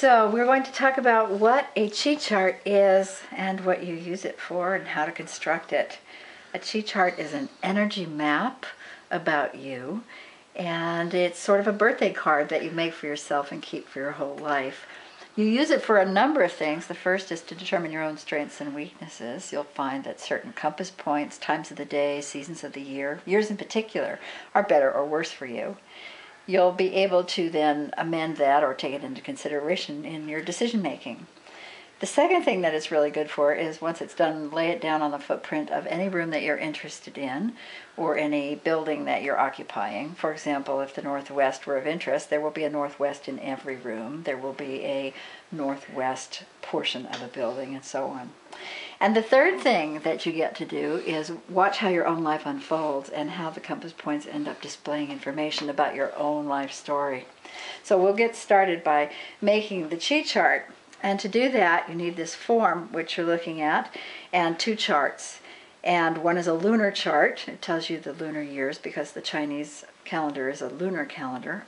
So we're going to talk about what a chi chart is and what you use it for and how to construct it. A chi chart is an energy map about you, and it's sort of a birthday card that you make for yourself and keep for your whole life. You use it for a number of things. The first is to determine your own strengths and weaknesses. You'll find that certain compass points, times of the day, seasons of the year, years in particular, are better or worse for you. You'll be able to then amend that or take it into consideration in your decision making. The second thing that it's really good for is once it's done, lay it down on the footprint of any room that you're interested in or any building that you're occupying. For example, if the northwest were of interest, there will be a northwest in every room. There will be a northwest portion of a building and so on. And the third thing that you get to do is watch how your own life unfolds and how the compass points end up displaying information about your own life story. So we'll get started by making the chi chart. And to do that, you need this form, which you're looking at, and two charts. And one is a lunar chart. It tells you the lunar years because the Chinese calendar is a lunar calendar.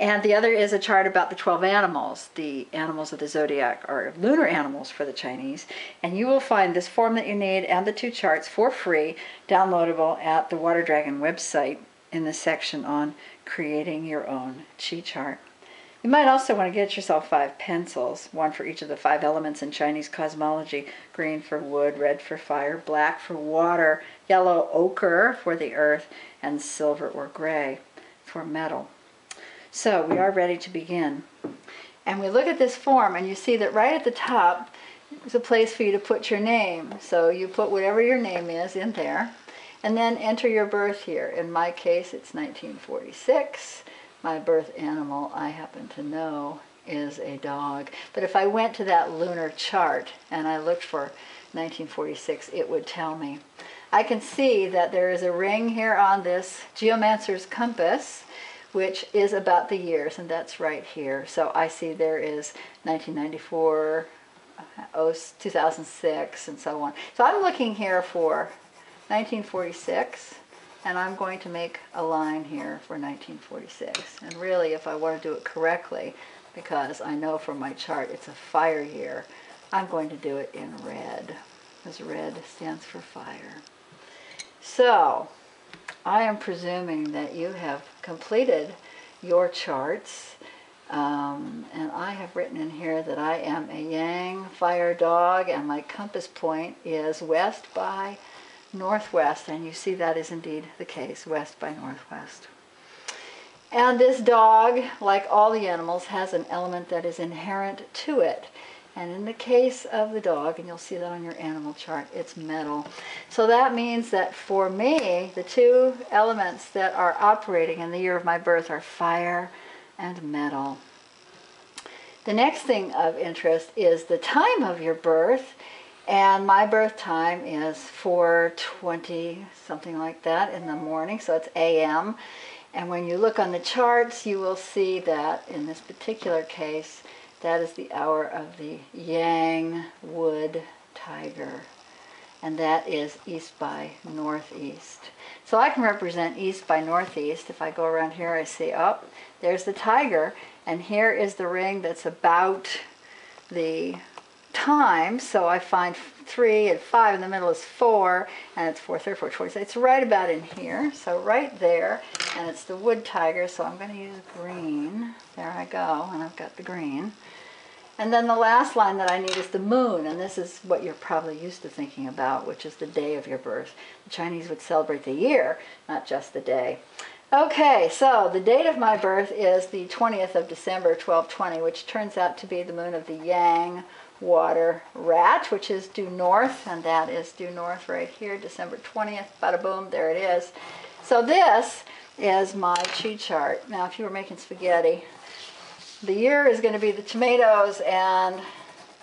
And the other is a chart about the 12 animals. The animals of the zodiac are lunar animals for the Chinese. And you will find this form that you need and the two charts for free, downloadable at the Water Dragon website in the section on creating your own chi chart. You might also want to get yourself 5 pencils, one for each of the 5 elements in Chinese cosmology: green for wood, red for fire, black for water, yellow ochre for the earth, and silver or gray for metal. So we are ready to begin. And we look at this form and you see that right at the top is a place for you to put your name. So you put whatever your name is in there and then enter your birth year. In my case, it's 1946. My birth animal, I happen to know, is a dog. But if I went to that lunar chart and I looked for 1946, it would tell me. I can see that there is a ring here on this geomancer's compass, which is about the years, and that's right here. So I see there is 1994, 2006, and so on. So I'm looking here for 1946. And I'm going to make a line here for 1946. And really, if I want to do it correctly, because I know from my chart it's a fire year, I'm going to do it in red, because red stands for fire. So, I am presuming that you have completed your charts. And I have written in here that I am a Yang fire dog, and my compass point is west by northwest, and you see that is indeed the case, west by northwest. And this dog, like all the animals, has an element that is inherent to it. And in the case of the dog, and you'll see that on your animal chart, it's metal. So that means that for me, the two elements that are operating in the year of my birth are fire and metal. The next thing of interest is the time of your birth. And my birth time is 4:20, something like that, in the morning, so it's a.m. And when you look on the charts, you will see that in this particular case, that is the hour of the Yang wood tiger. And that is east by northeast. So I can represent east by northeast. If I go around here, I see, oh, there's the tiger, and here is the ring that's about the time. So I find 3 and 5, in the middle is 4, and it's 4:30, 4:20. It's right about in here, so right there, and it's the wood tiger, so I'm going to use green. There I go, and I've got the green. And then the last line that I need is the moon, and this is what you're probably used to thinking about, which is the day of your birth. The Chinese would celebrate the year, not just the day. Okay, so the date of my birth is the 20th of December, 1220, which turns out to be the moon of the Yang water rat, which is due north, and that is due north right here, December 20th, bada boom, there it is. So this is my chi chart. Now, if you were making spaghetti, the year is going to be the tomatoes, and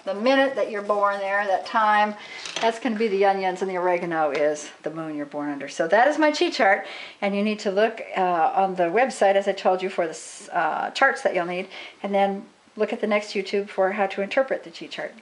the minute that you're born there, that time, that's going to be the onions, and the oregano is the moon you're born under. So that is my chi chart, and you need to look on the website, as I told you, for the charts that you'll need, and then look at the next YouTube for how to interpret the chi chart.